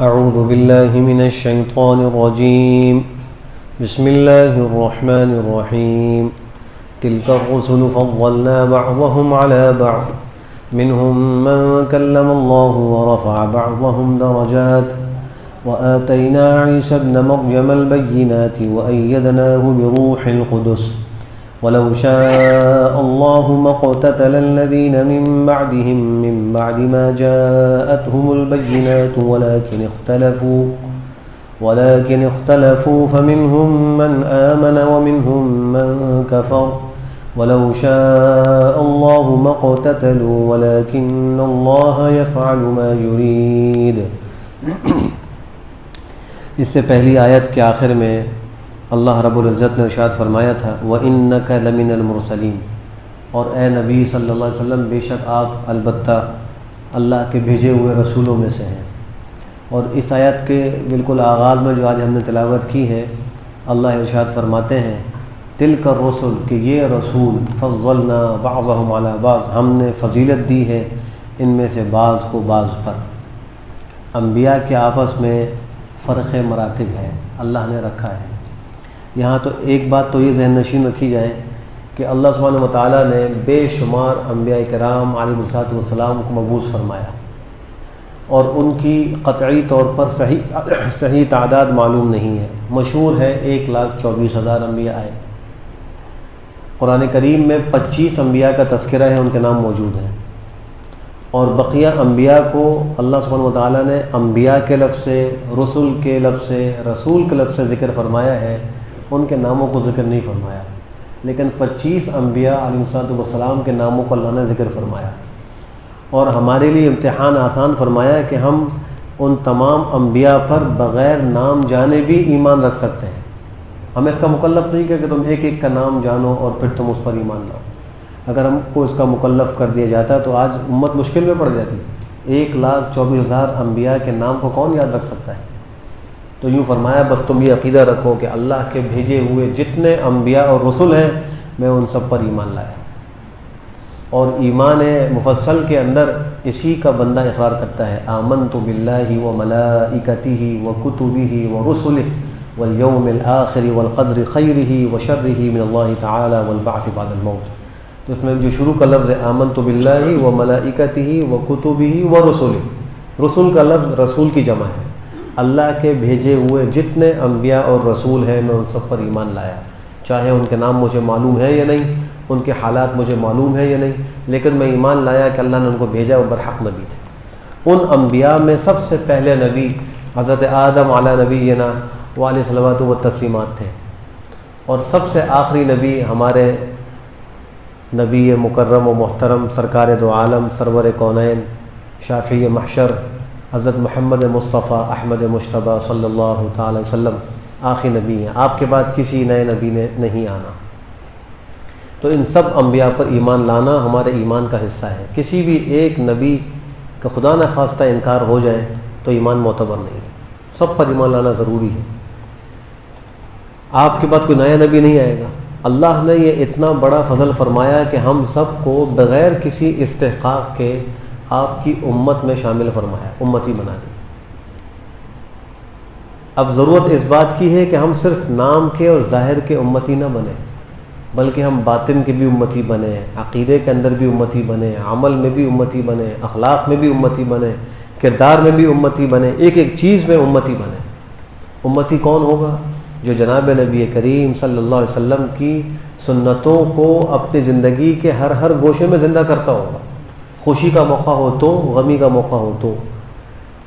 اعوذ باللہ من الشیطان الرجیم بسم اللہ الرحمن الرحیم تلک الرسل فضلنا بعضهم على بعض منهم من كلم الله ورفع بعضهم درجات وآتينا عيسى ابن مريم البينات وأيدناه بروح القدس ولو شاء الله ما اقتتل الذين من بعدهم من بعد ما جاءتهم البينات ولكن اختلفوا فمنهم من آمن ومنهم من كفر ولو شاء الله ما اقتتلوا ولكن الله يفعل ما يريد۔ اس سے پہلی آیت کے آخر میں اللہ رب العزت نے ارشاد فرمایا تھا وَإِنَّكَ لَمِنَ الْمُرْسَلِينَ، اور اے نبی صلی اللہ علیہ وسلم بے شک آپ البتہ اللہ کے بھیجے ہوئے رسولوں میں سے ہیں۔ اور اس آیت کے بالکل آغاز میں جو آج ہم نے تلاوت کی ہے، اللہ ارشاد فرماتے ہیں تِلْكَ الرُّسُلُ، کہ یہ رسول فضلنا بعضهم علی بعض، ہم نے فضیلت دی ہے ان میں سے بعض کو بعض پر۔ انبیاء کے آپس میں فرق مراتب ہے، اللہ نے رکھا ہے۔ یہاں تو ایک بات تو یہ ذہن نشین رکھی جائے کہ اللہ سبحانہ وتعالیٰ نے بے شمار انبیاء کرام علیہ الصلوۃ والسلام کو مبعوث فرمایا، اور ان کی قطعی طور پر صحیح تعداد معلوم نہیں ہے۔ مشہور ہے 1,24,000 انبیاء آئے۔ قرآن کریم میں 25 انبیاء کا تذکرہ ہے، ان کے نام موجود ہیں، اور بقیہ انبیاء کو اللہ سبحانہ وتعالیٰ نے انبیاء کے لفظ سے، رسل کے لفظ سے، رسول کے لفظ سے ذکر فرمایا ہے، ان کے ناموں کو ذکر نہیں فرمایا، لیکن 25 انبیاء علیہ الصلوۃ والسلام کے ناموں کو اللہ نے ذکر فرمایا، اور ہمارے لیے امتحان آسان فرمایا کہ ہم ان تمام انبیاء پر بغیر نام جانے بھی ایمان رکھ سکتے ہیں۔ ہمیں اس کا مکلف نہیں کہ تم ایک ایک کا نام جانو اور پھر تم اس پر ایمان لاؤ۔ اگر ہم کو اس کا مکلف کر دیا جاتا تو آج امت مشکل میں پڑ جاتی۔ 1,24,000 انبیاء کے نام کو کون یاد رکھ سکتا ہے؟ تو یوں فرمایا بس تم یہ عقیدہ رکھو کہ اللہ کے بھیجے ہوئے جتنے انبیاء اور رسل ہیں میں ان سب پر ایمان لایا، اور ایمان مفصل کے اندر اسی کا بندہ اقرار کرتا ہے آمنت باللہ وملائکتہ وکتبہ ورسلہ والیوم الآخر والقدر خیرہ وشرہ من اللہ تعالی والبعث بعد الموت۔ تو اس میں جو شروع کا لفظ ہے آمنت باللہ وملائکتہ وکتبہ ورسلہ، رسول کا لفظ رسول کی جمع ہے۔ اللہ کے بھیجے ہوئے جتنے انبیاء اور رسول ہیں میں ان سب پر ایمان لایا، چاہے ان کے نام مجھے معلوم ہے یا نہیں، ان کے حالات مجھے معلوم ہے یا نہیں، لیکن میں ایمان لایا کہ اللہ نے ان کو bھیجا اور برحق نبی تھے۔ ان انبیاء میں سب سے پہلے نبی حضرت آدم علیہ نبینا وعلیہ الصلوۃ والتسلیمات تھے، اور سب سے آخری نبی ہمارے نبی مکرم و محترم سرکار دو عالم سرور کونین شافی محشر حضرت محمد مصطفیٰ احمد مجتبیٰ صلی اللہ تعالی وسلم آخری نبی ہیں۔ آپ کے بعد کسی نئے نبی نے نہیں آنا۔ تو ان سب انبیاء پر ایمان لانا ہمارے ایمان کا حصہ ہے۔ کسی بھی ایک نبی کا خدا نہ خواستہ انکار ہو جائے تو ایمان معتبر نہیں ہے، سب پر ایمان لانا ضروری ہے۔ آپ کے بعد کوئی نیا نبی نہیں آئے گا۔ اللہ نے یہ اتنا بڑا فضل فرمایا کہ ہم سب کو بغیر کسی استحقاق کے آپ کی امت میں شامل فرمایا، امتی بنا دی۔ اب ضرورت اس بات کی ہے کہ ہم صرف نام کے اور ظاہر کے امتی نہ بنیں، بلکہ ہم باطن کے بھی امتی بنیں، عقیدے کے اندر بھی امتی بنیں، عمل میں بھی امتی بنیں، اخلاق میں بھی امتی بنیں، کردار میں بھی امتی بنیں، ایک ایک چیز میں امتی بنیں۔ امتی کون ہوگا؟ جو جناب نبی کریم صلی اللہ علیہ وسلم کی سنتوں کو اپنی زندگی کے ہر گوشے میں زندہ کرتا ہوگا۔ خوشی کا موقع ہو تو، غمی کا موقع ہو تو،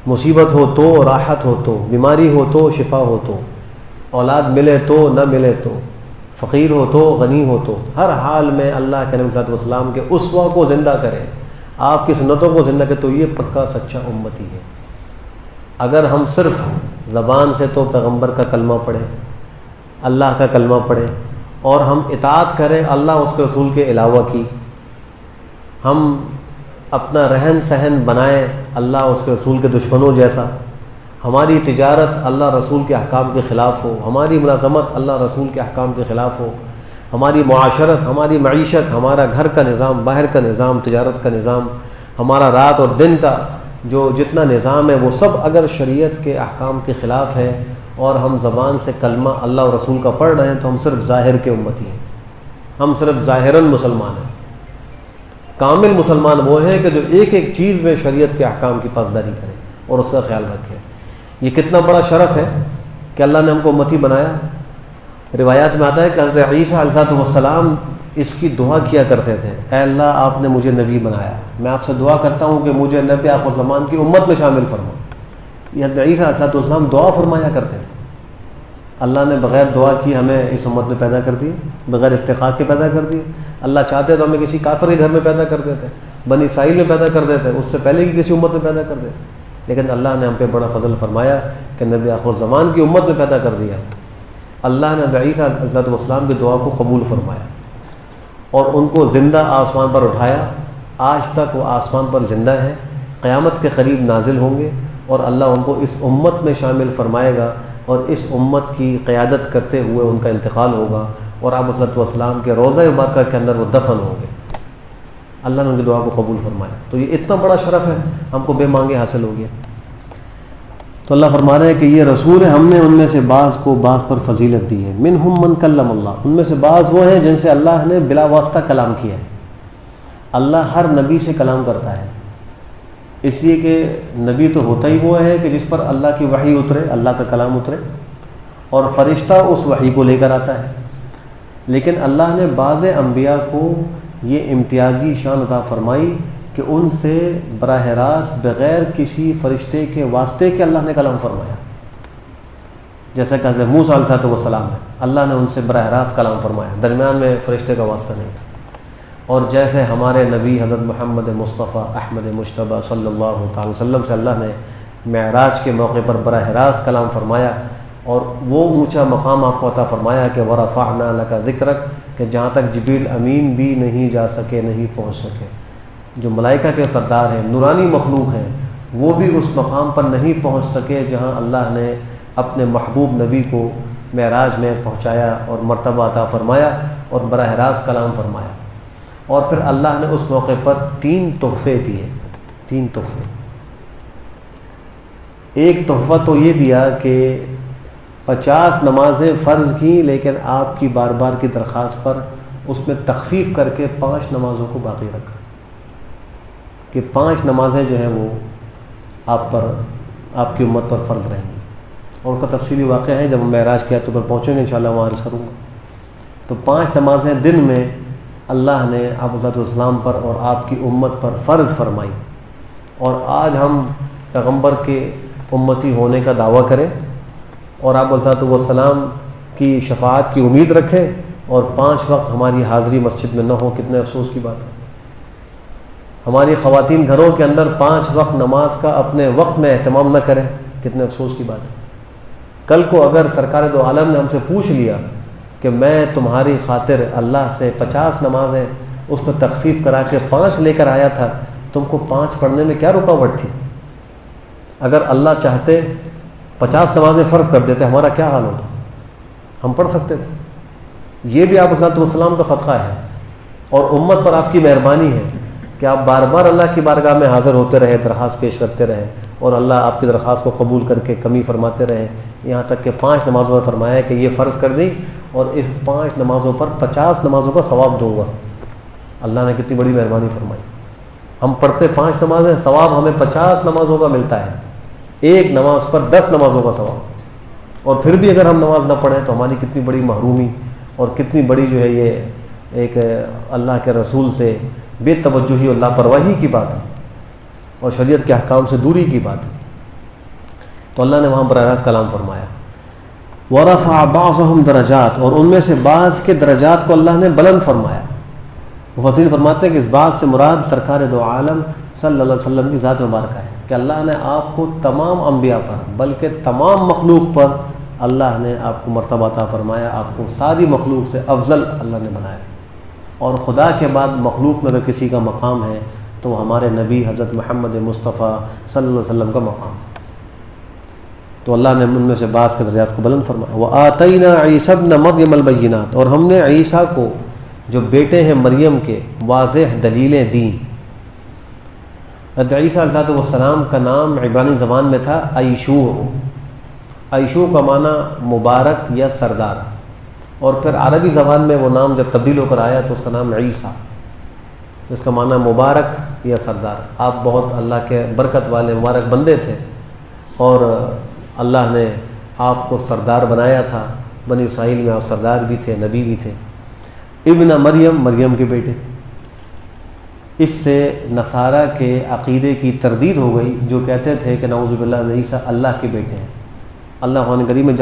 مصیبت ہو تو، راحت ہو تو، بیماری ہو تو، شفا ہو تو، اولاد ملے تو نہ ملے تو، فقیر ہو تو غنی ہو تو، ہر حال میں اللہ کے نبی صلی اللہ علیہ وسلم کے اسوہ کو زندہ کرے، آپ کی سنتوں کو زندہ کرے، تو یہ پکا سچا امتی ہے۔ اگر ہم صرف زبان سے تو پیغمبر کا کلمہ پڑھیں، اللہ کا کلمہ پڑھیں، اور ہم اطاعت کریں اللہ اس کے رسول کے علاوہ کی، ہم اپنا رہن سہن بنائیں اللہ اس کے رسول کے دشمنوں جیسا، ہماری تجارت اللہ رسول کے احکام کے خلاف ہو، ہماری ملازمت اللہ رسول کے احکام کے خلاف ہو، ہماری معاشرت، ہماری معیشت، ہمارا گھر کا نظام، باہر کا نظام، تجارت کا نظام، ہمارا رات اور دن کا جو جتنا نظام ہے وہ سب اگر شریعت کے احکام کے خلاف ہے اور ہم زبان سے کلمہ اللہ اور رسول کا پڑھ رہے ہیں تو ہم صرف ظاہر کے امتی ہیں، ہم صرف ظاہراً مسلمان ہیں۔ کامل مسلمان وہ ہے کہ جو ایک ایک چیز میں شریعت کے احکام کی پاسداری کرے اور اس کا خیال رکھے۔ یہ کتنا بڑا شرف ہے کہ اللہ نے ہم کو امتی بنایا۔ روایات میں آتا ہے کہ حضرت عیسیٰ علیہ السلام اس کی دعا کیا کرتے تھے، اے اللہ آپ نے مجھے نبی بنایا، میں آپ سے دعا کرتا ہوں کہ مجھے نبی آخر الزمان کی امت میں شامل فرما۔ یہ حضرت عیسیٰ علیہ السلام دعا فرمایا کرتے تھے۔ اللہ نے بغیر دعا کی ہمیں اس امت میں پیدا کر دی، بغیر استحقاق کے پیدا کر دی۔ اللہ چاہتے تو ہمیں کسی کافر کے گھر میں پیدا کر دیتے، بنی اسرائیل میں پیدا کر دیتے، اس سے پہلے کی کسی امت میں پیدا کر دیتے، لیکن اللہ نے ہم پہ بڑا فضل فرمایا کہ نبی آخر الزمان کی امت میں پیدا کر دیا۔ اللہ نے حضرت عیسیٰ علیہ السلام کی دعا کو قبول فرمایا اور ان کو زندہ آسمان پر اٹھایا۔ آج تک وہ آسمان پر زندہ ہیں، قیامت کے قریب نازل ہوں گے اور اللہ ان کو اس امت میں شامل فرمائے گا اور اس امت کی قیادت کرتے ہوئے ان کا انتقال ہوگا اور آپ صلی اللہ علیہ وسلم کے روضہ مبارکہ کے اندر وہ دفن ہوں گے۔ اللہ نے ان کی دعا کو قبول فرمایا۔ تو یہ اتنا بڑا شرف ہے، ہم کو بے مانگے حاصل ہو گیا۔ تو اللہ فرما رہے ہیں کہ یہ رسول ہے، ہم نے ان میں سے بعض کو بعض پر فضیلت دی ہے۔ منہم من کلم اللہ، ان میں سے بعض وہ ہیں جن سے اللہ نے بلا واسطہ کلام کیا ہے۔ اللہ ہر نبی سے کلام کرتا ہے، اس لیے کہ نبی تو ہوتا ہی وہ ہے کہ جس پر اللہ کی وحی اترے، اللہ کا کلام اترے، اور فرشتہ اس وحی کو لے کر آتا ہے۔ لیکن اللہ نے بعض انبیاء کو یہ امتیازی شان عطا فرمائی کہ ان سے براہ راست بغیر کسی فرشتے کے واسطے کے اللہ نے کلام فرمایا، جیسا کہ حضرت موسیٰ علیہ السلام ہے، اللہ نے ان سے براہ راست کلام فرمایا، درمیان میں فرشتے کا واسطہ نہیں تھا۔ اور جیسے ہمارے نبی حضرت محمد مصطفیٰ احمد مجتبیٰ صلی اللہ تعالی وسلم سے اللہ نے معراج کے موقع پر براہ راست کلام فرمایا اور وہ اونچا مقام آپ کو عطا فرمایا کہ ورفعنا لک ذکرک، کہ جہاں تک جبریل امین بھی نہیں جا سکے، نہیں پہنچ سکے، جو ملائکہ کے سردار ہیں، نورانی مخلوق ہیں، وہ بھی اس مقام پر نہیں پہنچ سکے جہاں اللہ نے اپنے محبوب نبی کو معراج میں پہنچایا اور مرتبہ عطا فرمایا اور براہ راست کلام فرمایا۔ اور پھر اللہ نے اس موقع پر 3 تحفے دیے، 3 تحفے۔ ایک تحفہ تو یہ دیا کہ 50 نمازیں فرض کی، لیکن آپ کی بار بار کی درخواست پر اس میں تخفیف کر کے 5 نمازوں کو باقی رکھا، کہ 5 نمازیں جو ہیں وہ آپ پر، آپ کی امت پر فرض رہیں گی۔ اور اس کا تفصیلی واقعہ ہے، جب ہم معراج کے تو پر پہنچیں گے انشاءاللہ وہاں عرض کروں گا۔ تو 5 نمازیں دن میں اللہ نے آپ صلی اللہ علیہ وسلم پر اور آپ کی امت پر فرض فرمائی، اور آج ہم پیغمبر کے امتی ہونے کا دعویٰ کریں اور آپ صلی اللہ علیہ وسلم کی شفاعت کی امید رکھیں اور 5 وقت ہماری حاضری مسجد میں نہ ہو، کتنے افسوس کی بات ہے۔ ہماری خواتین گھروں کے اندر 5 وقت نماز کا اپنے وقت میں اہتمام نہ کریں، کتنے افسوس کی بات ہے۔ کل کو اگر سرکار دو عالم نے ہم سے پوچھ لیا کہ میں تمہاری خاطر اللہ سے 50 نمازیں اس میں تخفیف کرا کے 5 لے کر آیا تھا، تم کو 5 پڑھنے میں کیا رکاوٹ تھی؟ اگر اللہ چاہتے 50 نمازیں فرض کر دیتے، ہمارا کیا حال ہوتا؟ ہم پڑھ سکتے تھے۔ یہ بھی آپ صلی اللہ علیہ وسلم کا صدقہ ہے اور امت پر آپ کی مہربانی ہے کہ آپ بار بار اللہ کی بارگاہ میں حاضر ہوتے رہے، درخواست پیش کرتے رہے اور اللہ آپ کی درخواست کو قبول کر کے کمی فرماتے رہے، یہاں تک کہ 5 نمازوں میں فرمایا کہ یہ فرض کر دی اور اس 5 نمازوں پر 50 نمازوں کا ثواب دوں گا۔ اللہ نے کتنی بڑی مہربانی فرمائی۔ ہم پڑھتے 5 نمازیں، ثواب ہمیں 50 نمازوں کا ملتا ہے، ایک نماز پر 10 نمازوں کا ثواب۔ اور پھر بھی اگر ہم نماز نہ پڑھیں تو ہماری کتنی بڑی محرومی اور کتنی بڑی جو ہے یہ ایک اللہ کے رسول سے بے توجہی اور لاپرواہی کی بات ہے اور شریعت کے احکام سے دوری کی بات ہے۔ تو اللہ نے وہاں براہ راست کلام فرمایا۔ وَرَفَعَ بَعْضَهُمْ درجات، اور ان میں سے بعض کے درجات کو اللہ نے بلند فرمایا۔ مفسرین فرماتے ہیں کہ اس بات سے مراد سرکار دو عالم صلی اللہ علیہ وسلم کی ذات مبارکہ ہے کہ اللہ نے آپ کو تمام انبیاء پر بلکہ تمام مخلوق پر اللہ نے آپ کو مرتبہ عطا فرمایا، آپ کو ساری مخلوق سے افضل اللہ نے بنایا۔ اور خدا کے بعد مخلوق میں اگر کسی کا مقام ہے تو وہ ہمارے نبی حضرت محمد مصطفیٰ صلی اللہ علیہ وسلم کا مقام ہے۔ تو اللہ نے ان میں سے بعض کے درجات کو بلند فرمایا۔ وَآتَيْنَا عِيسَى ابْنَ مَرْيَمَ الْبَيِّنَاتِ، اور ہم نے عیسیٰ کو جو بیٹے ہیں مریم کے واضح دلیلیں دیں۔ حضرت عیسیٰ علیہ السلام کا نام عبرانی زبان میں تھا عیشوع. عیشوع کا معنی مبارک یا سردار، اور پھر عربی زبان میں وہ نام جب تبدیل ہو کر آیا تو اس کا نام عیسیٰ، اس کا معنی مبارک یا سردار. آپ بہت اللہ کے برکت والے مبارک بندے تھے، اور اللہ نے آپ کو سردار بنایا تھا. بنی اسرائیل میں آپ سردار بھی تھے، نبی بھی تھے. ابن مریم، مریم کے بیٹے. اس سے نصارہ کے عقیدے کی تردید ہو گئی جو کہتے تھے کہ نعوذ باللہ عیسیٰ اللہ کے بیٹے ہیں. اللہ قرآن کریم میں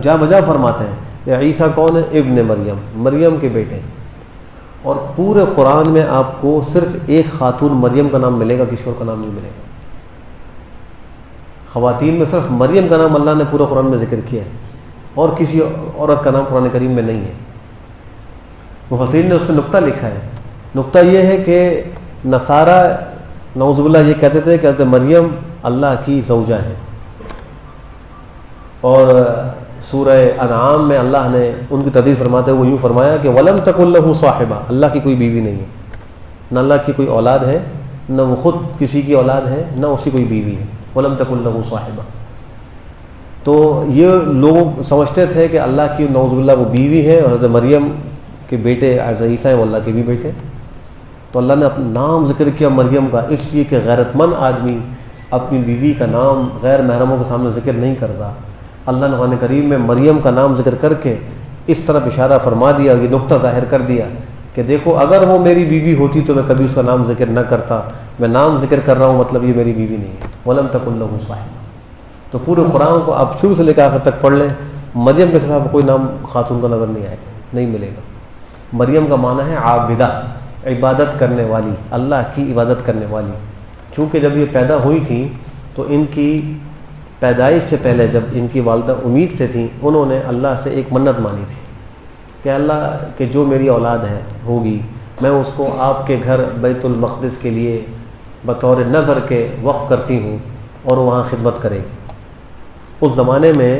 جا بجا فرماتے ہیں کہ عیسیٰ کون ہے؟ ابن مریم، مریم کے بیٹے. اور پورے قرآن میں آپ کو صرف ایک خاتون مریم کا نام ملے گا، کسی اور کا نام نہیں ملے گا. خواتین میں صرف مریم کا نام اللہ نے پورے قرآن میں ذکر کیا ہے، اور کسی عورت کا نام قرآن کریم میں نہیں ہے. مفسرین نے اس پہ نقطہ لکھا ہے. نقطہ یہ ہے کہ نصارہ نعوذ باللہ یہ کہتے تھے کہ حضرت مریم اللہ کی زوجہ ہے، اور سورہ انعام میں اللہ نے ان کی تردید فرماتے ہوئے یوں فرمایا کہ وَلَمْ تَكُن لَهُ صَاحِبَةٌ، اللہ کی کوئی بیوی نہیں ہے، نہ اللہ کی کوئی اولاد ہے، نہ وہ خود کسی کی اولاد ہے، نہ اس کی کوئی بیوی ہے. وَلَمْ تَكُن لَهُ صَاحِبَةٌ. تو یہ لوگ سمجھتے تھے کہ اللہ کی نعوذ باللہ وہ بیوی ہے، اور حضرت مریم کے بیٹے حضرت عیسیٰ ہیں وہ اللہ کے بھی بیٹے. تو اللہ نے اپنا نام ذکر کیا مریم کا، اس لیے کہ غیرت مند آدمی اپنی بیوی کا نام غیر محرموں کے سامنے ذکر نہیں کرتا. اللہ نے قرآن کریم میں مریم کا نام ذکر کر کے اس طرف اشارہ فرما دیا، یہ نقطہ ظاہر کر دیا کہ دیکھو اگر وہ میری بیوی ہوتی تو میں کبھی اس کا نام ذکر نہ کرتا، میں نام ذکر کر رہا ہوں مطلب یہ میری بیوی نہیں ہے. وَلَمْ تَكُن لَهُ صَاحِبَةٌ. تو پورے قرآن کو آپ شروع سے لے کر آخر تک پڑھ لیں، مریم کے سوا کوئی نام خاتون کا نظر نہیں آئے گا، نہیں ملے گا. مریم کا معنی ہے عابدہ، عبادت کرنے والی، اللہ کی عبادت کرنے والی. چونکہ جب یہ پیدا ہوئی تھیں تو ان کی پیدائش سے پہلے جب ان کی والدہ امید سے تھیں، انہوں نے اللہ سے ایک منت مانی تھی کہ اللہ کہ جو میری اولاد ہے ہوگی میں اس کو آپ کے گھر بیت المقدس کے لیے بطور نظر کے وقف کرتی ہوں اور وہاں خدمت کرے گی. اس زمانے میں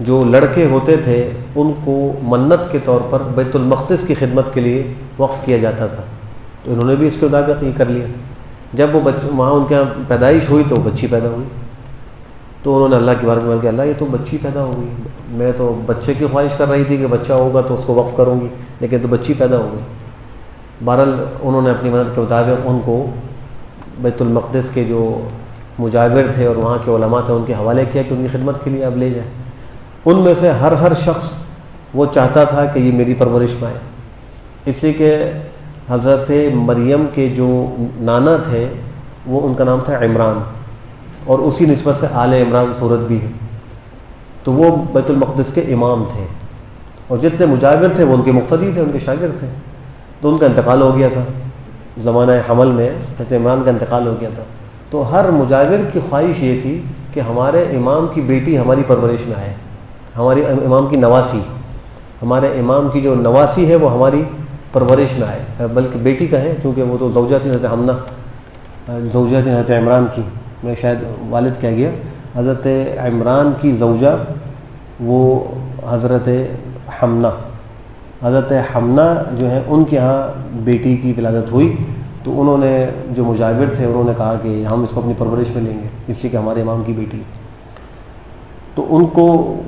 جو لڑکے ہوتے تھے ان کو منت کے طور پر بیت المقدس کی خدمت کے لیے وقف کیا جاتا تھا. تو انہوں نے بھی اس کے مطابق یہ کر لیا. جب وہ وہاں ان کے یہاں پیدائش ہوئی تو وہ بچی پیدا ہوئی، تو انہوں نے اللہ کی بارگاہ میں کہ اللہ یہ تو بچی پیدا ہو گئی، میں تو بچے کی خواہش کر رہی تھی کہ بچہ ہوگا تو اس کو وقف کروں گی، لیکن تو بچی پیدا ہو گئی. بہرحال انہوں نے اپنی مدد کے مطابق ان کو بیت المقدس کے جو مجاور تھے اور وہاں کے علماء تھے ان کے حوالے کیا کہ ان کی خدمت کے لیے آپ لے جائیں. ان میں سے ہر شخص وہ چاہتا تھا کہ یہ میری پرورش پائے، اس لیے کہ حضرت مریم کے جو نانا تھے وہ ان کا نام تھا عمران، اور اسی نسبت سے آل عمران سورت بھی ہے. تو وہ بیت المقدس کے امام تھے، اور جتنے مجاور تھے وہ ان کے مقتدی تھے، ان کے شاگرد تھے. تو ان کا انتقال ہو گیا تھا زمانہ حمل میں، حضرت عمران کا انتقال ہو گیا تھا. تو ہر مجاور کی خواہش یہ تھی کہ ہمارے امام کی بیٹی ہماری پرورش میں آئے، ہماری امام کی نواسی، ہمارے امام کی جو نواسی ہے وہ ہماری پرورش میں آئے، بلکہ بیٹی کا ہے چونکہ وہ تو زوجہ تھی حضرت حمنہ، زوجہ تھی حضرت عمران کی، میں شاید والد کہہ گیا. حضرت عمران کی زوجہ وہ حضرت حمنہ، حضرت حمنہ جو ہیں ان کے ہاں بیٹی کی ولادت ہوئی. تو انہوں نے جو مجاور تھے انہوں نے کہا کہ ہم اس کو اپنی پرورش میں لیں گے اس لیے کہ ہمارے امام کی بیٹی. تو ان کو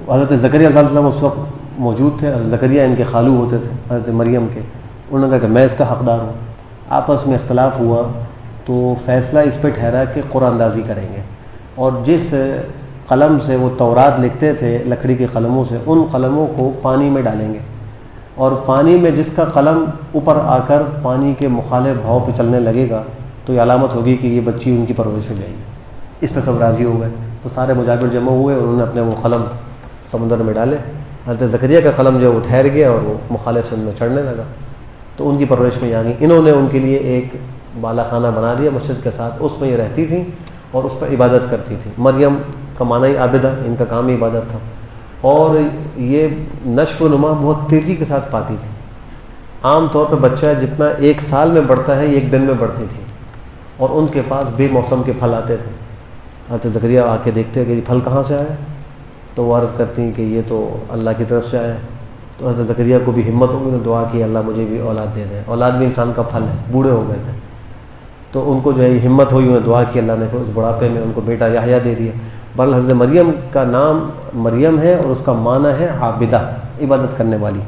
حضرت زکریا علیہ السلام اس وقت موجود تھے. حضرت زکریا ان کے خالو ہوتے تھے حضرت مریم کے. انہوں نے کہا کہ میں اس کا حقدار ہوں. آپس میں اختلاف ہوا تو فیصلہ اس پہ ٹھہرا کہ قرآن اندازی کریں گے، اور جس قلم سے وہ تورات لکھتے تھے لکڑی کے قلموں سے، ان قلموں کو پانی میں ڈالیں گے، اور پانی میں جس کا قلم اوپر آ کر پانی کے مخالف بہاؤ پہ چلنے لگے گا تو یہ علامت ہوگی کہ یہ بچی ان کی پرورش میں جائے گی. اس پہ سب راضی ہو گئے. تو سارے مجاور جمع ہوئے، انہوں نے اپنے وہ قلم سمندر میں ڈالے. حضرت زکریا کا قلم جو وہ ٹھہر گیا اور وہ مخالف سمت میں چڑھنے لگا، تو ان کی پرورش میں آ گئی. انہوں نے ان کے لیے ایک بالا خانہ بنا دیا مسجد کے ساتھ، اس میں یہ رہتی تھیں اور اس پر عبادت کرتی تھیں. مریم کا معنی ہی عابدہ، ان کا کام ہی عبادت تھا. اور یہ نشو و نما بہت تیزی کے ساتھ پاتی تھی. عام طور پہ بچہ جتنا ایک سال میں بڑھتا ہے یہ ایک دن میں بڑھتی تھی، اور ان کے پاس بے موسم کے پھل آتے تھے. حضرت زکریا آ کے دیکھتے کہ یہ پھل کہاں سے آیا، تو وہ عرض کرتی ہیں کہ یہ تو اللہ کی طرف سے آیا. تو حضرت زکریا کو بھی ہمت ہوگی، انہوں نے دعا کی اللہ مجھے بھی اولاد دے دیں. اولاد بھی انسان کا پھل ہے، بوڑھے ہو گئے تھے. تو ان کو جو ہے ہمت ہوئی، انہیں دعا کی، اللہ نے اس بڑھاپے میں ان کو بیٹا یحییٰ دے دیا۔ بہرحال حضرت مریم کا نام مریم ہے اور اس کا معنی ہے عابدہ، عبادت کرنے والی۔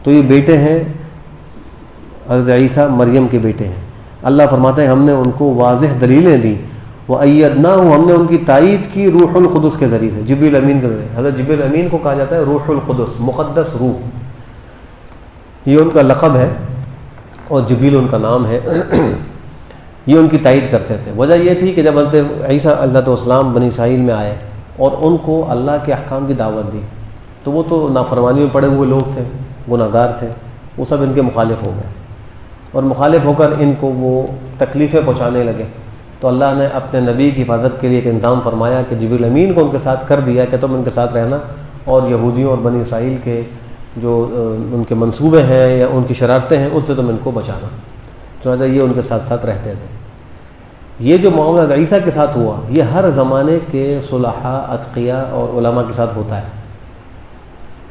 تو یہ بیٹے ہیں حضرت عیسیٰ، مریم کے بیٹے ہیں۔ اللہ فرماتا ہے ہم نے ان کو واضح دلیلیں دیں، وَأَيَّدْنَاهُ ہم نے ان کی تائید کی روح القدس کے ذریعے سے، جبریل امین کے ذریعے۔ حضرت جبریل امین کو کہا جاتا ہے روح القدس، مقدس روح، یہ ان کا لقب ہے اور جبریل ان کا نام ہے۔ یہ ان کی تائید کرتے تھے۔ وجہ یہ تھی کہ جب حضرت عیسیٰ علیہ السلام بنی اسرائیل میں آئے اور ان کو اللہ کے احکام کی دعوت دی، تو وہ تو نافرمانی میں پڑے ہوئے لوگ تھے، گناہ گار تھے، وہ سب ان کے مخالف ہو گئے، اور مخالف ہو کر ان کو وہ تکلیفیں پہنچانے لگے۔ تو اللہ نے اپنے نبی کی حفاظت کے لیے ایک انتظام فرمایا کہ جبریل امین کو ان کے ساتھ کر دیا کہ تم ان کے ساتھ رہنا، اور یہودیوں اور بنی اسرائیل کے جو ان کے منصوبے ہیں یا ان کی شرارتیں ہیں ان سے تم ان کو بچانا۔ چنانچہ یہ ان کے ساتھ ساتھ رہتے تھے۔ یہ جو معاملہ عیسیٰ کے ساتھ ہوا، یہ ہر زمانے کے صلحاء، اتقیاء اور علماء کے ساتھ ہوتا ہے۔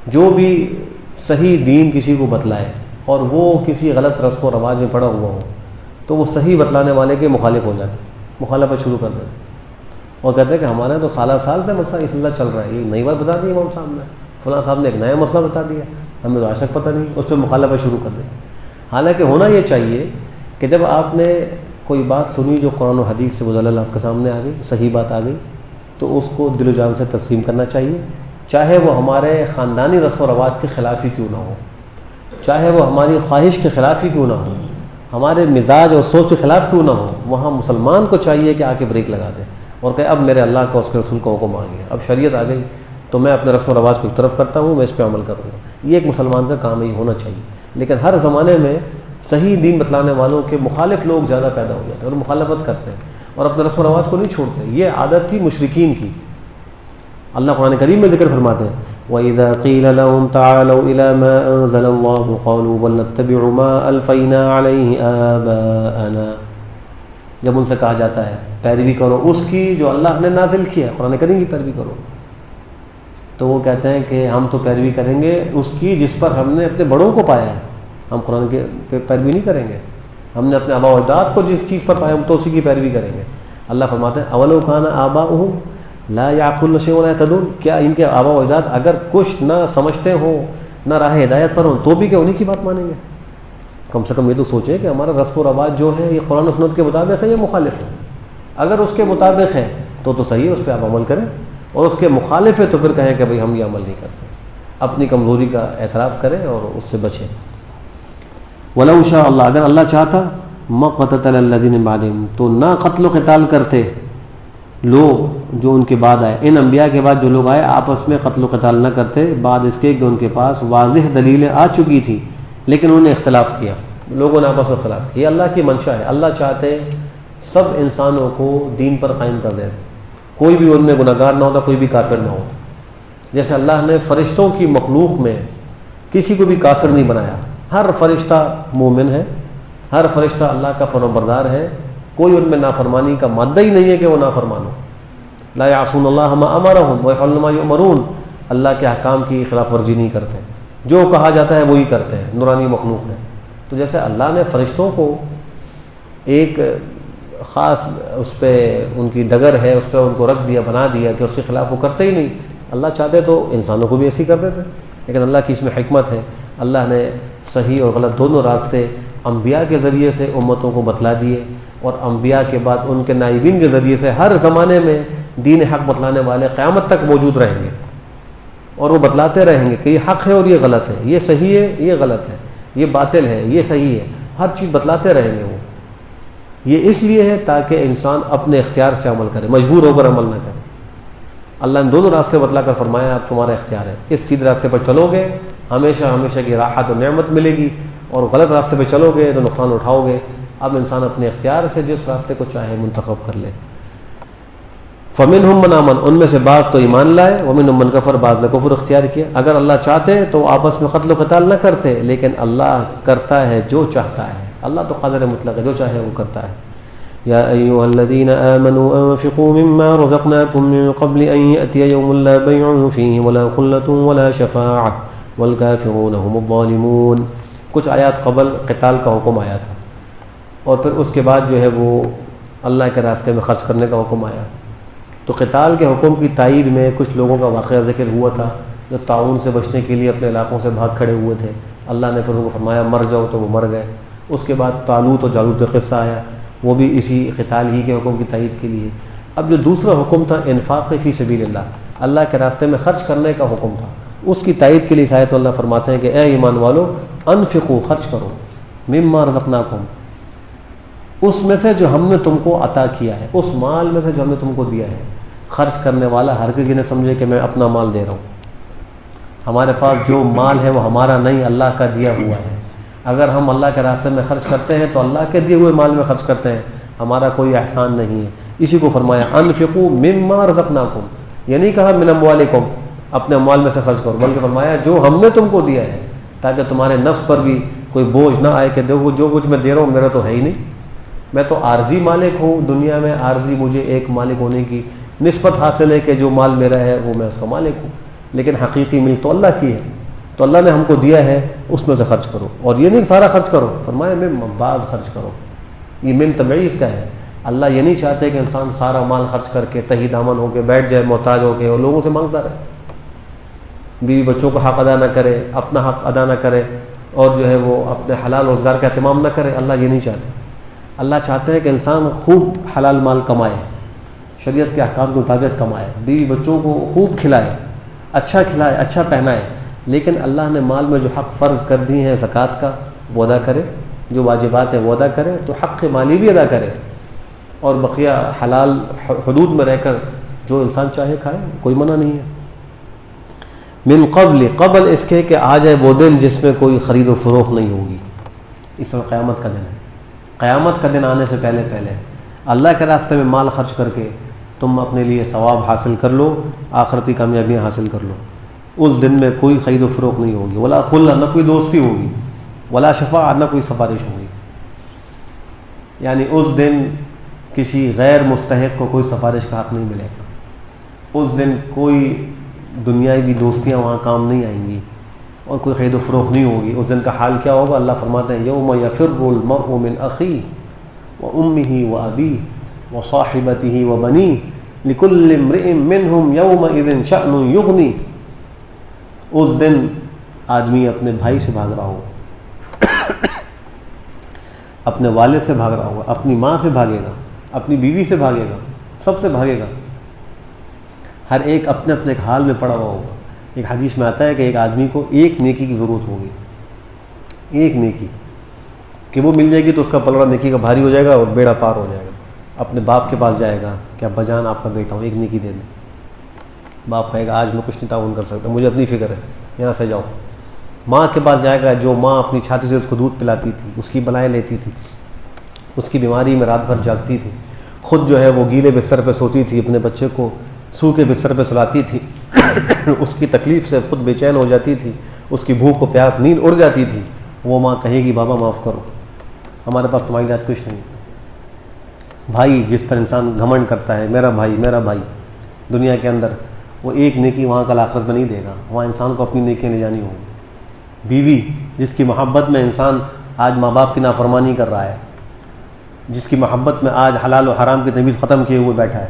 جو بھی صحیح دین کسی کو بتلائے اور وہ کسی غلط رسم و رواج میں پڑا ہوا ہو، تو وہ صحیح بتلانے والے کے مخالف ہو جاتے، مخالفت شروع کر دیتے اور کہتے ہیں کہ ہمارے تو سالہ سال سے مسئلہ اس سلسلہ چل رہا ہے، یہ نئی بات بتا دی امام صاحب نے، فلاں صاحب نے ایک نیا مسئلہ بتا دیا، ہمیں تو آج تک پتہ نہیں، اس پہ مخالفت شروع کر دیں۔ حالانکہ ہونا یہ چاہیے کہ جب آپ نے کوئی بات سنی جو قرآن و حدیث سے مدلل آپ کے سامنے آ گئی، صحیح بات آ گئی، تو اس کو دل و جان سے تسلیم کرنا چاہیے، چاہے وہ ہمارے خاندانی رسم و رواج کے خلاف ہی کیوں نہ ہو، چاہے وہ ہماری خواہش کے خلاف ہی کیوں نہ ہو، ہمارے مزاج اور سوچ کے خلاف کیوں نہ ہو۔ وہاں مسلمان کو چاہیے کہ آ کے بریک لگا دے اور کہ اب میرے اللہ کا اس کے رسول کو حکم آ گیا، اب شریعت آ گئی تو میں اپنے رسم و رواج کو ایک طرف کرتا ہوں، میں اس پہ عمل کروں گا۔ یہ ایک مسلمان کا کام ہی ہونا چاہیے۔ لیکن ہر زمانے میں صحیح دین بتلانے والوں کے مخالف لوگ زیادہ پیدا ہو جاتے ہیں اور مخالفت کرتے ہیں اور اپنے رسم و رواج کو نہیں چھوڑتے۔ یہ عادت تھی مشرکین کی۔ اللہ قرآن کریم میں ذکر فرماتے ہیں وَإِذَا قِيلَ لَهُمْ تَعَالَوْا إِلَى مَا أَنزَلَ اللَّهُ قَالُوا بَلْ نَتَّبِعُ مَا أَلْفَيْنَا عَلَيْهِ آبَاءَنَا، جب ان سے کہا جاتا ہے پیروی کرو اس کی جو اللہ نے نازل کیا ہے، قرآن کریم کی پیروی کرو، تو وہ کہتے ہیں کہ ہم تو پیروی کریں گے اس کی جس پر ہم نے اپنے بڑوں کو پایا ہے، ہم قرآن کے پیروی نہیں کریں گے، ہم نے اپنے آباء و اجداد کو جس چیز پر پایا ہم تو اسی کی پیروی کریں گے۔ اللہ فرماتے ہیں اولو کان آباؤہم لا یعقلون شیئا ولا یہتدون، کیا ان کے آباء و اجداد اگر کچھ نہ سمجھتے ہوں نہ راہ ہدایت پر ہوں تو بھی کیا انہی کی بات مانیں گے؟ کم سے کم یہ تو سوچیں کہ ہمارا رسم و رواج جو ہے یہ قرآن و سنت کے مطابق ہے یا مخالف ہے؟ اگر اس کے مطابق ہے تو صحیح ہے، اس پہ آپ عمل کریں، اور اس کے مخالف ہے تو پھر کہیں کہ بھئی ہم یہ عمل نہیں کرتے۔ اپنی کمزوری کا اعتراف کریں اور اس سے بچیں۔ وَلَوْ شَاءَ اللہ، اگر اللہ چاہتا مَا قَتَتَلَ الَّذِينَ مِن بَعْدِهِمْ، تو نہ قتل و قتال کرتے لوگ جو ان کے بعد آئے، ان انبیاء کے بعد جو لوگ آئے آپس میں قتل و قتال نہ کرتے، بعد اس کے کہ ان کے پاس واضح دلیلیں آ چکی تھیں، لیکن انہوں نے اختلاف کیا، لوگوں نے آپس میں اختلاف کیا۔ یہ اللہ کی منشا ہے، اللہ چاہتے سب انسانوں کو دین پر قائم کر دیتے، کوئی بھی ان میں گناہ گار نہ ہوتا، کوئی بھی کافر نہ ہوتا۔ جیسے اللہ نے فرشتوں کی مخلوق میں کسی کو بھی کافر نہیں بنایا، ہر فرشتہ مومن ہے، ہر فرشتہ اللہ کا فرمانبردار ہے، کوئی ان میں نافرمانی کا مادہ ہی نہیں ہے کہ وہ نافرمان ہو۔ لا یعصون اللہ ما امرہم ویفعلون ما یؤمرون، اللہ کے احکام کی خلاف ورزی نہیں کرتے، جو کہا جاتا ہے وہی کرتے ہیں، نورانی مخلوق ہے۔ تو جیسے اللہ نے فرشتوں کو ایک خاص اس پہ ان کی ڈگر ہے، اس پہ ان کو رکھ دیا، بنا دیا کہ اس کے خلاف وہ کرتے ہی نہیں، اللہ چاہتے تو انسانوں کو بھی ایسی کر دیتے، لیکن اللہ کی اس میں حکمت ہے، اللہ نے صحیح اور غلط دونوں راستے انبیاء کے ذریعے سے امتوں کو بتلا دیے، اور انبیاء کے بعد ان کے نائبین کے ذریعے سے ہر زمانے میں دین حق بتلانے والے قیامت تک موجود رہیں گے، اور وہ بتلاتے رہیں گے کہ یہ حق ہے اور یہ غلط ہے، یہ صحیح ہے یہ غلط ہے، یہ باطل ہے یہ صحیح ہے، ہر چیز بتلاتے رہیں گے وہ۔ یہ اس لیے ہے تاکہ انسان اپنے اختیار سے عمل کرے، مجبور ہو کر عمل نہ کرے۔ اللہ نے دونوں راستے بتلا کر فرمایا اب تمہارا اختیار ہے، اس سیدھے راستے پر چلو گے ہمیشہ ہمیشہ کی راحت و نعمت ملے گی، اور غلط راستے پہ چلو گے تو نقصان اٹھاؤ گے۔ اب انسان اپنے اختیار سے جس راستے کو چاہے منتخب کر لے۔ فَمِنْهُمْ مَنْ آمَنَ، ان میں سے بعض تو ایمان لائے، وَمِنْهُمْ مَنْ كَفَرَ، بعض نے کفر اختیار کیا۔ اگر اللہ چاہتے تو آپس میں قتل و قتال نہ کرتے، لیکن اللہ کرتا ہے جو چاہتا ہے، اللہ تو قادر مطلق ہے، جو چاہے وہ کرتا ہے۔ یا ایھا الذین آمنوا انفقوا مما رزقناکم من قبل ان یأتی یوم لا بیع فیہ ولا خلة ولا شفاعة والکافرون هم الظالمون۔ کچھ آیات قبل قتال کا حکم آیا تھا، اور پھر اس کے بعد جو ہے وہ اللہ کے راستے میں خرچ کرنے کا حکم آیا۔ تو قتال کے حکم کی تائید میں کچھ لوگوں کا واقعہ ذکر ہوا تھا جو طاعون سے بچنے کے لیے اپنے علاقوں سے بھاگ کھڑے ہوئے تھے، اللہ نے پھر ان کو فرمایا مر جاؤ، تو وہ مر گئے۔ اس کے بعد طالوت اور جالوت کا قصہ آیا، وہ بھی اسی قتال ہی کے حکم کی تائید کے لیے۔ اب جو دوسرا حکم تھا انفاق فی سبیل اللہ کے راستے میں خرچ کرنے کا حکم تھا، اس کی تائید کے لیے اس آیت میں اللہ فرماتے ہیں کہ اے ایمان والو انفقوا، خرچ کرو، مما رزقناکم، اس میں سے جو ہم نے تم کو عطا کیا ہے، اس مال میں سے جو ہم نے تم کو دیا ہے۔ خرچ کرنے والا ہرگز یہ نہ سمجھے کہ میں اپنا مال دے رہا ہوں۔ ہمارے پاس جو مال ہے وہ ہمارا نہیں، اللہ کا دیا ہوا ہے۔ اگر ہم اللہ کے راستے میں خرچ کرتے ہیں تو اللہ کے دیے ہوئے مال میں خرچ کرتے ہیں، ہمارا کوئی احسان نہیں ہے۔ اسی کو فرمایا انفقوا مما رزقناکم، یہ نہیں کہا من اموالکم، اپنے مال میں سے خرچ کرو، بلکہ فرمایا جو ہم نے تم کو دیا ہے، تاکہ تمہارے نفس پر بھی کوئی بوجھ نہ آئے کہ دیکھو جو کچھ میں دے رہا ہوں میرا تو ہے ہی نہیں، میں تو عارضی مالک ہوں، دنیا میں عارضی مجھے ایک مالک ہونے کی نسبت حاصل ہے کہ جو مال میرا ہے وہ میں اس کا مالک ہوں، لیکن حقیقی ملک تو اللہ کی ہے، تو اللہ نے ہم کو دیا ہے، اس میں سے خرچ کرو۔ اور یہ نہیں سارا خرچ کرو، فرمایا میں بعض خرچ کرو، یہ من تبعیض کا ہے۔ اللہ یہ نہیں چاہتے کہ انسان سارا مال خرچ کر کے تہی دامن ہو کے بیٹھ جائے محتاج ہو کے اور لوگوں سے مانگتا رہے، بیوی بچوں کا حق ادا نہ کرے، اپنا حق ادا نہ کرے، اور جو ہے وہ اپنے حلال روزگار کا اہتمام نہ کرے۔ اللہ یہ نہیں چاہتے، اللہ چاہتے ہیں کہ انسان خوب حلال مال کمائے، شریعت کے احکام کے مطابق کمائے، بیوی بچوں کو خوب کھلائے، اچھا پہنائے، لیکن اللہ نے مال میں جو حق فرض کر دی ہیں زکوٰۃ کا وہ ادا کرے، جو واجبات ہیں وہ ادا کرے، تو حق مالی بھی ادا کرے، اور بقیہ حلال حدود میں رہ کر جو انسان چاہے کھائے، کوئی منع نہیں ہے۔ من قبل اس کے کہ آ جائے وہ دن جس میں کوئی خرید و فروخت نہیں ہوگی، اس میں قیامت کا دن ہے۔ قیامت کا دن آنے سے پہلے اللہ کے راستے میں مال خرچ کر کے تم اپنے لیے ثواب حاصل کر لو، آخرتی کامیابیاں حاصل کر لو۔ اس دن میں کوئی خرید و فروخت نہیں ہوگی، ولا خلہ، نہ کوئی دوستی ہوگی، ولا شفاعت، نہ کوئی سفارش ہوگی۔ یعنی اس دن کسی غیر مستحق کو کوئی سفارش کا حق نہیں ملے گا، اس دن کوئی دنیاوی دوستیاں وہاں کام نہیں آئیں گی، اور کوئی خرید و فروخت نہیں ہوگی۔ اس دن کا حال کیا ہوگا؟ اللہ فرماتے ہیں یوم یفر المرء من اخیہ وامہ وابیہ وصاحبتہ وبنیہ لکل امرئ منہم یومئذ شأن یغنی۔ اس دن آدمی اپنے بھائی سے بھاگ رہا ہوگا، اپنے والد سے بھاگ رہا ہوگا، اپنی ماں سے بھاگے گا، اپنی بیوی سے بھاگے گا، سب سے بھاگے گا، ہر ایک اپنے اپنے حال میں پڑا ہوا ہوگا۔ ایک حدیث میں آتا ہے کہ ایک آدمی کو ایک نیکی کی ضرورت ہوگی، ایک نیکی کہ وہ مل جائے گی تو اس کا پلڑا نیکی کا بھاری ہو جائے گا اور بیڑا پار ہو جائے گا۔ اپنے باپ کے پاس جائے گا کہ ابا جان آپ کا بیٹا ہوں، ایک نیکی دے دیں۔ باپ کہے گا آج میں کچھ نہیں تعاون کر سکتا، مجھے اپنی فکر ہے، یہاں سے جاؤ۔ ماں کے پاس جائے گا، جو ماں اپنی چھاتی سے اس کو دودھ پلاتی تھی، اس کی بلائیں لیتی تھی، اس کی بیماری میں رات بھر جاگتی تھی، خود جو ہے وہ گیلے بستر پہ سوتی تھی، اپنے بچے کو سوکھے بستر پہ سلاتی تھی، اس کی تکلیف سے خود بے چین ہو جاتی تھی، اس کی بھوک و پیاس نیند اڑ جاتی تھی، وہ ماں کہے گی بابا معاف کرو، ہمارے پاس تمہاری جات کچھ نہیں۔ بھائی جس پر انسان گھمنڈ کرتا ہے، میرا بھائی دنیا کے اندر، وہ ایک نیکی وہاں کل آخرت میں نہیں دے گا، وہاں انسان کو اپنی نیکیاں لے جانی ہوں گی۔ بیوی جس کی محبت میں انسان آج ماں باپ کی نافرمانی کر رہا ہے، جس کی محبت میں آج حلال و حرام کی تمیز ختم کیے ہوئے بیٹھا ہے،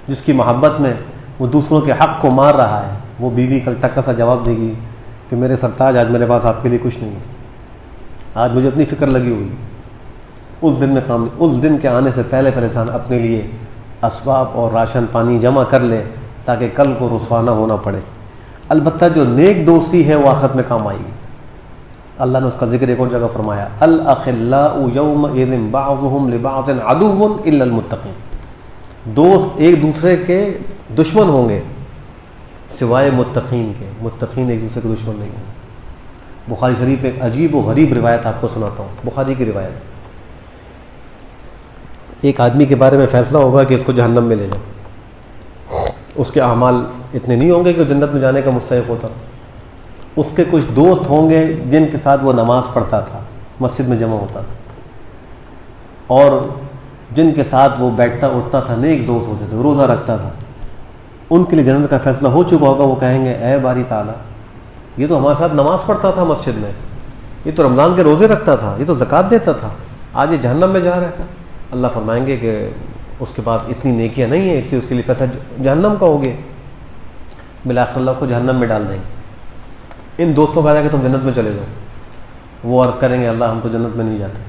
جس کی محبت میں وہ دوسروں کے حق کو مار رہا ہے، وہ بیوی کل ٹکا سا جواب دے گی کہ میرے سرتاج آج میرے پاس آپ کے لیے کچھ نہیں ہے، آج مجھے اپنی فکر لگی ہوئی۔ اس دن میں کام نہیں، اس دن کے آنے سے پہلے انسان اپنے لیے اسباب اور راشن پانی جمع کر لے تاکہ کل کو رسوا نہ ہونا پڑے۔ البتہ جو نیک دوستی ہے وہ آخرت میں کام آئے گی۔ اللہ نے اس کا ذکر ایک اور جگہ فرمایا الاخلاء یومئذ بعضهم لبعض عدو الا المتقین، دوست ایک دوسرے کے دشمن ہوں گے سوائے متقین کے، متقین ایک دوسرے کے دشمن نہیں ہوں گے۔ بخاری شریف ایک عجیب و غریب روایت آپ کو سناتا ہوں، بخاری کی روایت۔ ایک آدمی کے بارے میں فیصلہ ہوگا کہ اس کو جہنم میں لے جاؤ، اس کے اعمال اتنے نہیں ہوں گے کہ جنت میں جانے کا مستحق ہوتا، اس کے کچھ دوست ہوں گے جن کے ساتھ وہ نماز پڑھتا تھا، مسجد میں جمع ہوتا تھا، اور جن کے ساتھ وہ بیٹھتا اٹھتا تھا، نیک دوست ہوتے تھے، روزہ رکھتا تھا، ان کے لیے جنت کا فیصلہ ہو چکا ہوگا۔ وہ کہیں گے اے باری تعالیٰ، یہ تو ہمارے ساتھ نماز پڑھتا تھا مسجد میں، یہ تو رمضان کے روزے رکھتا تھا، یہ تو زکوٰۃ دیتا تھا، آج یہ جہنم میں جا رہا ہے، اللہ فرمائیں گے کہ اس کے پاس اتنی نیکیاں نہیں ہیں، اس لیے اس کے لیے فیصلہ جہنم کا ہو گیا، بالآخر اللہ اس کو جہنم میں ڈال دیں گے۔ ان دوستوں کا کہ تم جنت میں چلے جاؤ، وہ عرض کریں گے اللہ ہم تو جنت میں نہیں جاتے،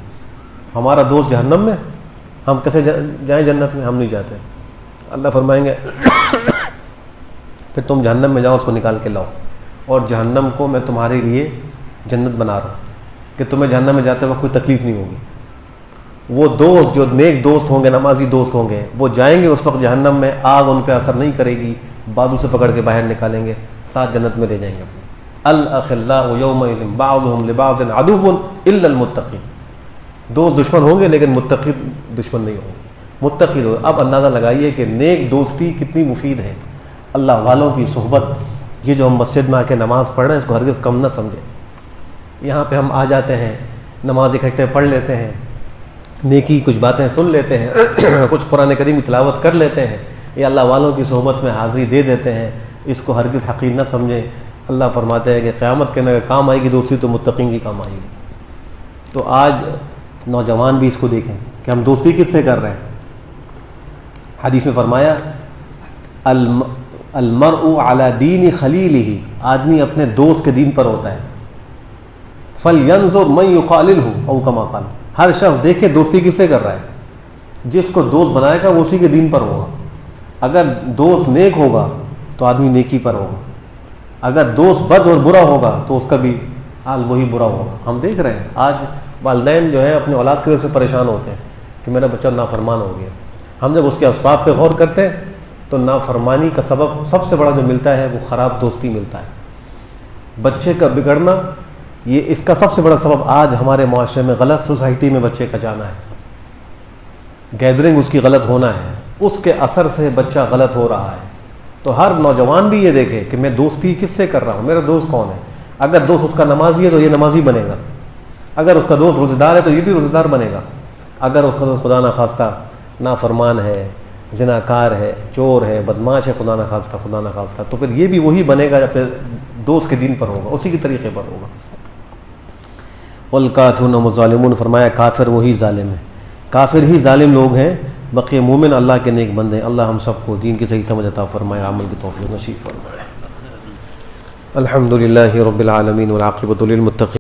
ہمارا دوست جہنم میں، ہم کیسے جائیں جنت میں، ہم نہیں جاتے۔ اللہ فرمائیں گے پھر تم جہنم میں جاؤ، اس کو نکال کے لاؤ، اور جہنم کو میں تمہارے لیے جنت بنا رہا ہوں کہ تمہیں جہنم میں جاتے وقت کوئی تکلیف نہیں ہوگی۔ وہ دوست جو نیک دوست ہوں گے، نمازی دوست ہوں گے، وہ جائیں گے اس وقت جہنم میں، آگ ان پہ اثر نہیں کرے گی، بازو سے پکڑ کے باہر نکالیں گے، ساتھ جنت میں لے جائیں گے۔ الاخلاء یومئذ بعضهم لبعض عدو الا المتقین، دوست دشمن ہوں گے لیکن متقی دشمن نہیں ہوں گے، متقی ہو۔ اب اندازہ لگائیے کہ نیک دوستی کتنی مفید ہے، اللہ والوں کی صحبت۔ یہ جو ہم مسجد میں آ کے نماز پڑھ رہے ہیں اس کو ہرگز کم نہ سمجھیں۔ یہاں پہ ہم آ جاتے ہیں، نماز اکٹھے پڑھ لیتے ہیں، نیکی کچھ باتیں سن لیتے ہیں، کچھ قرآن کریم کی تلاوت کر لیتے ہیں، یہ اللہ والوں کی صحبت میں حاضری دے دیتے ہیں، اس کو ہرگز حقیر نہ سمجھیں۔ اللہ فرماتے ہیں کہ قیامت کے اگر کام آئے گی دوستی تو متقین کی کام آئے گی۔ تو آج نوجوان بھی اس کو دیکھیں کہ ہم دوستی کس سے کر رہے ہیں۔ حدیث میں فرمایا المرء علی دین خلیلہ، آدمی اپنے دوست کے دین پر ہوتا ہے۔ فلینظر من یخاللہ او کما قال، ہر شخص دیکھے دوستی کس سے کر رہا ہے، جس کو دوست بنائے گا وہ اسی کے دین پر ہوگا۔ اگر دوست نیک ہوگا تو آدمی نیکی پر ہوگا، اگر دوست بد اور برا ہوگا تو اس کا بھی حال وہی برا ہوگا۔ ہم دیکھ رہے ہیں آج والدین جو ہے اپنے اولاد کی وجہ سے پریشان ہوتے ہیں کہ میرا بچہ نافرمان ہو گیا۔ ہم جب اس کے اسباب پہ غور کرتے ہیں تو نافرمانی کا سبب سب سے بڑا جو ملتا ہے وہ خراب دوستی ملتا ہے۔ بچے کا بگڑنا یہ اس کا سب سے بڑا سبب آج ہمارے معاشرے میں غلط سوسائٹی میں بچے کا جانا ہے، گیدرنگ اس کی غلط ہونا ہے، اس کے اثر سے بچہ غلط ہو رہا ہے۔ تو ہر نوجوان بھی یہ دیکھے کہ میں دوستی کس سے کر رہا ہوں، میرا دوست کون ہے۔ اگر دوست اس کا نمازی ہے تو یہ نمازی بنے گا، اگر اس کا دوست روزہ دار ہے تو یہ بھی روزہ دار بنے گا، اگر اس کا دوست خدا نخواستہ نافرمان ہے، زناکار ہے، چور ہے، بدماش ہے، خدا نخواستہ تو پھر یہ بھی وہی بنے گا اپنے دوست کے دین پر ہوگا، اسی کے طریقے پر ہوگا۔ والکافرون هم الظالمون، فرمایا کافر وہی ظالم ہے، کافر ہی ظالم لوگ ہیں، بقیہ مومن اللہ کے نیک بندے ہیں۔ اللہ ہم سب کو دین کی صحیح سمجھ عطا فرمائے، عمل کی توفیق نصیب فرمائے۔ الحمدللہ رب العالمین والعاقبۃ للمتقین۔